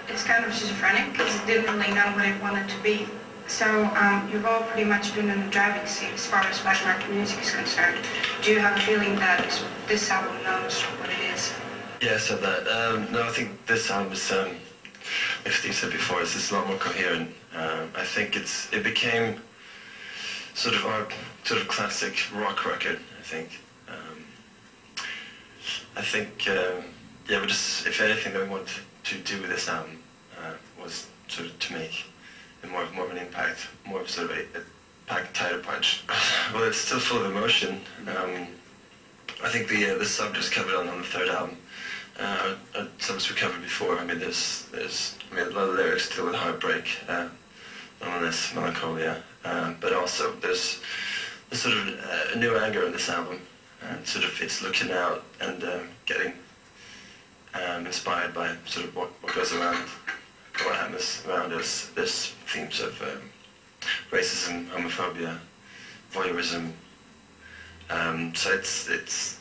it's kind of schizophrenic because it didn't really know what it wanted to be. So you've all pretty much been in the driving seat as far as black market music is concerned. Do you have a feeling that this album knows what it is? Yeah, I said that. No, I think this album is, like Steve said before, it's a lot more coherent. I think it became sort of our sort of classic rock record, I think. Yeah, but just, if anything that we wanted to do with this album was sort of to make it more of an impact, more of sort of a tighter punch. Well, it's still full of emotion. I think the subjects covered on the third album are subjects we covered before. I mean, there's a lot of lyrics to deal with heartbreak, loneliness, melancholia, but also there's sort of a new anger in this album, and sort of it's looking out and getting inspired by sort of what goes around, what happens around us. There's themes of racism, homophobia, voyeurism. So it's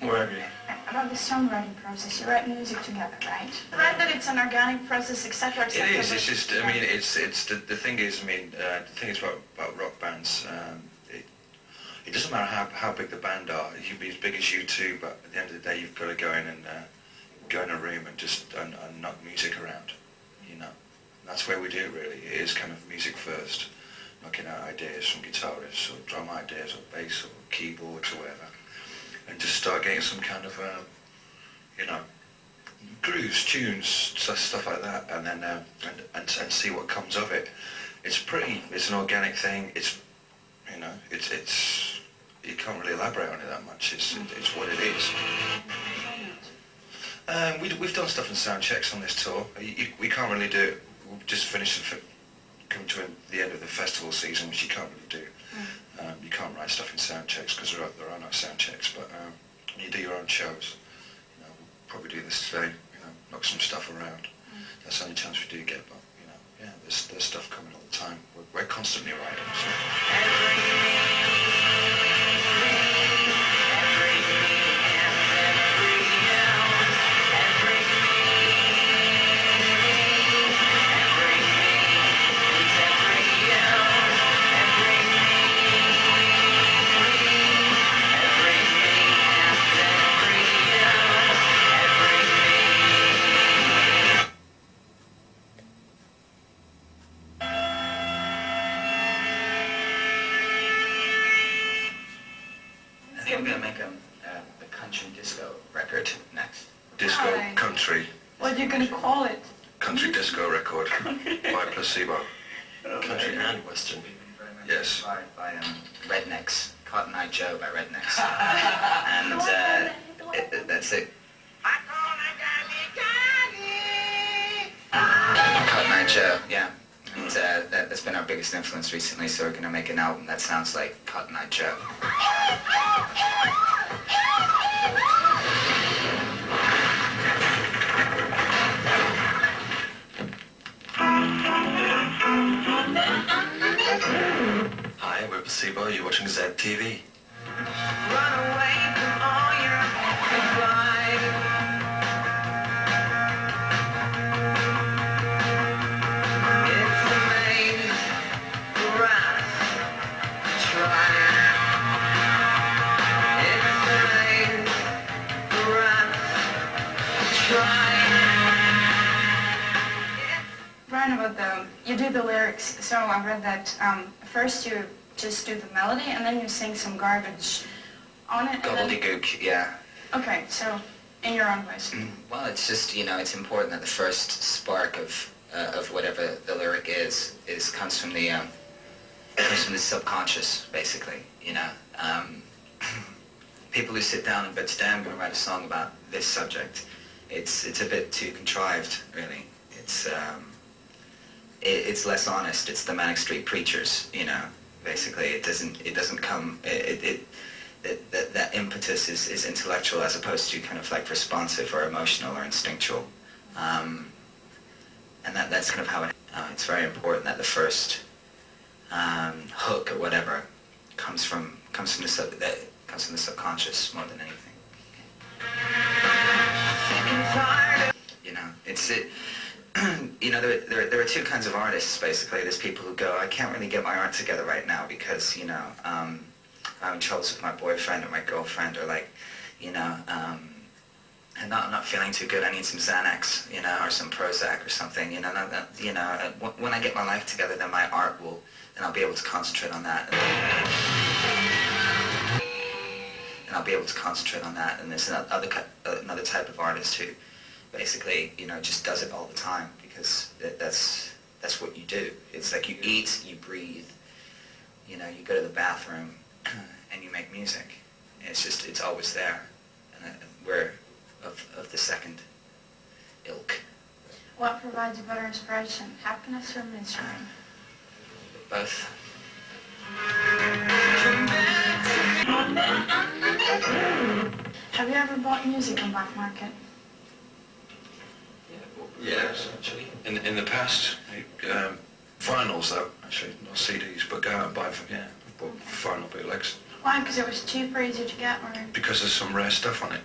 more angry. About the songwriting process, you write music together, right? I read that it's an organic process, etc., etc. It is. It's just. I mean, it's the thing is. I mean, the thing is about rock bands. It doesn't matter how big the band are. You can be as big as you two, but at the end of the day, you've got to go in and go in a room and just knock music around. You know, and that's where we do it really. It is kind of music first, knocking out ideas from guitarists or drum ideas or bass or keyboards or whatever, and just start getting some kind of you know, grooves, tunes, stuff like that, and then and see what comes of it. It's an organic thing. It's, you know, it's you can't really elaborate on it that much. It's what it is. We've done stuff in sound checks on this tour. We can't really do it. We've just finished come to the end of the festival season, which you can't really do. You can't write stuff in sound checks because there are no sound checks. But when you do your own shows, you know, we'll probably do this today. You know, knock some stuff around. That's the only chance we do get. But you know, yeah, there's stuff coming all the time. We're constantly writing. So. What are you going to call it? Country disco record by Placebo. Country and western. Yes. By Rednecks. Cotton Eye Joe by Rednecks. And that's it. Cotton Eye Joe, yeah. And that's been our biggest influence recently, so we're going to make an album that sounds like Cotton Eye Joe. Hi, we're Placebo. You're watching ZTV. Run away from all your goodbye. It's a main grass try. It's a main grass try. Brian, you do the lyrics, so I read that first you just do the melody and then you sing some garbage on it. Gobbledygook, yeah. Okay, so in your own voice. Well, it's just, you know, it's important that the first spark of whatever the lyric is comes from the subconscious, basically. You know, people who sit down and bet, today I'm going to write a song about this subject. It's a bit too contrived, really. It's less honest. It's the Manic Street Preachers, you know. Basically, it doesn't come. That impetus is intellectual as opposed to kind of like responsive or emotional or instinctual, and that's kind of how it's very important that the first hook or whatever comes from the subconscious more than anything. You know, it's you know, there are two kinds of artists, basically. There's people who go, I can't really get my art together right now because, you know, I'm having troubles with my boyfriend or my girlfriend, or like, you know, I'm not feeling too good. I need some Xanax, you know, or some Prozac or something, you know. When I get my life together, then my art will, then I'll be able to concentrate on that. And I'll be able to concentrate on that. And there's another type of artist who basically, you know, just does it all the time because that's what you do. It's like you eat, you breathe, you know, you go to the bathroom and you make music. It's just, it's always there. And we're of the second ilk. What provides a better inspiration, happiness or misery? Both. Have you ever bought music on black market? Yes, actually. In the past, vinyls though, actually, not CDs, but go out and buy them, yeah. I've bought vinyl bootlegs. Why? Because it was cheaper, easier to get, or? Because there's some rare stuff on it.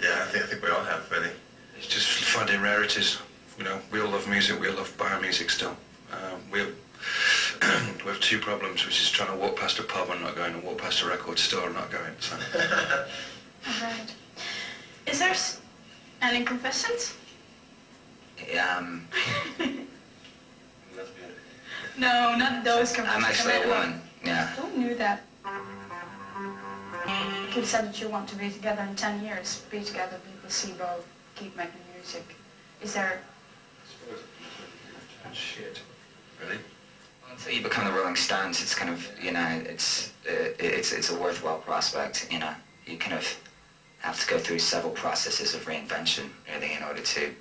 Yeah, I think we all have, really. It's just finding rarities. You know, we all love music, we all love buying music still. We have two problems, which is trying to walk past a pub and not going, and walk past a record store and not going, so. Right. Is there any confessions? No, not those confessions. I'm actually a woman, yeah. Who knew that? You said that you want to be together in 10 years, be together, be Placebo, keep making music. Is there... Shit. Really? Until you become the Rolling Stones, it's kind of, you know, it's a worthwhile prospect, you know. You kind of have to go through several processes of reinvention, really, in order to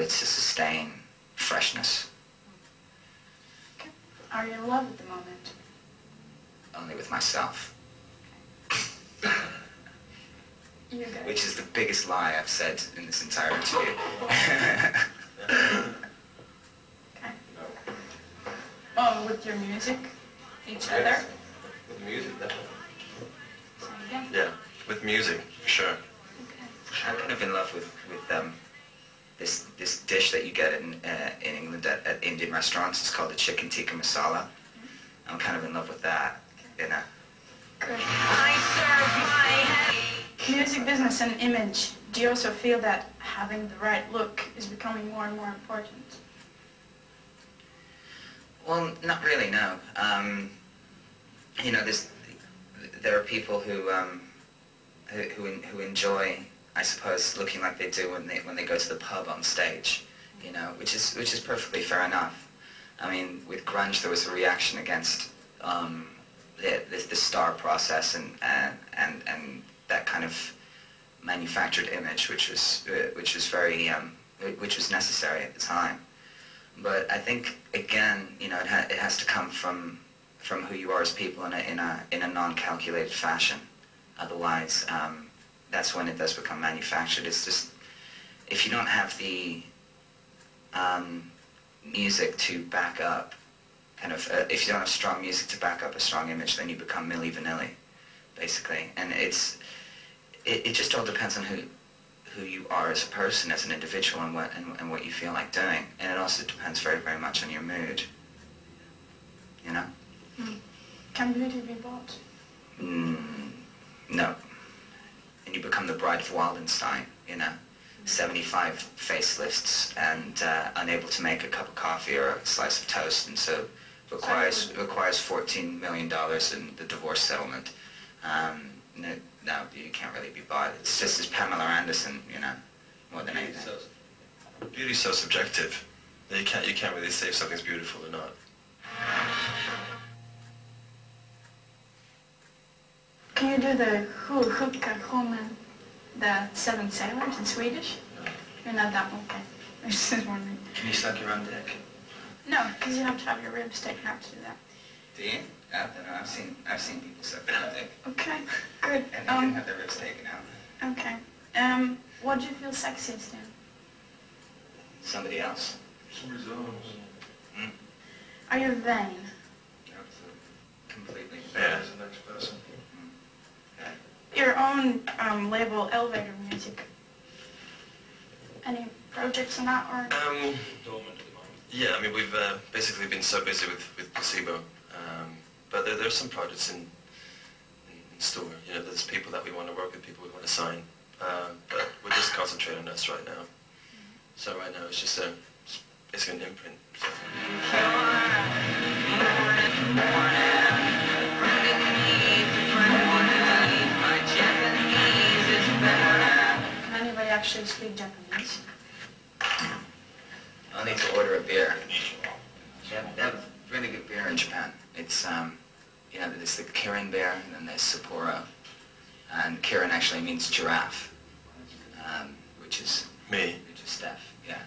sustain freshness. Okay. Are you in love at the moment? Only with myself. You guys. Which is the biggest lie I've said in this entire interview. Okay. Oh, with your music? Each other? With music, definitely. Say again? Yeah, with music, for sure. Okay. I'm kind of in love with this dish that you get in England at Indian restaurants. It's called the chicken tikka masala. I'm kind of in love with that, you know. Good. Music business and image. Do you also feel that having the right look is becoming more and more important? Well, not really, no. You know, there are people who enjoy, I suppose, looking like they do when they go to the pub on stage, you know, which is perfectly fair enough. I mean, with grunge there was a reaction against the star process and that kind of manufactured image, which was necessary at the time. But I think again, you know, it has to come from who you are as people in a non-calculated fashion. Otherwise, that's when it does become manufactured. It's just, if you don't have the music to back up, kind of, if you don't have strong music to back up a strong image, then you become Milli Vanilli, basically. And it just all depends on who you are as a person, as an individual, and what you feel like doing. And it also depends very, very much on your mood, you know? Can beauty be bought? No. And you become the bride of Waldenstein, you know? 75 facelifts and unable to make a cup of coffee or a slice of toast, and so requires $14 million in the divorce settlement. No, you can't really be bought. It's just as Pamela Anderson, you know, more than anything. Beauty's so subjective that you can't really say if something's beautiful or not. Can you do the the seven sailors in Swedish? You're not that okay. I just was wondering. Can you suck your own dick? No, because you have to have your ribs taken out to do that. Do you? No, I've seen people suck their own dick. Okay, good. And they didn't have their ribs taken out. Okay. What do you feel sexiest in? Somebody else. Are you vain? Completely. Yeah. As the next person. Your own label, Elevator Music. any projects in that, or? Yeah, I mean, we've basically been so busy with Placebo, but there's some projects in store. You know, there's people that we want to work with, people we want to sign, but we're just concentrating on us right now. So right now it's just basically an imprint. So. Can anybody actually speak Japanese? I'll need to order a beer. They have really good beer in Japan. It's, you know, there's the Kirin beer, and then there's Sapporo. And Kirin actually means giraffe, which is... Me. Which is Steph, yeah.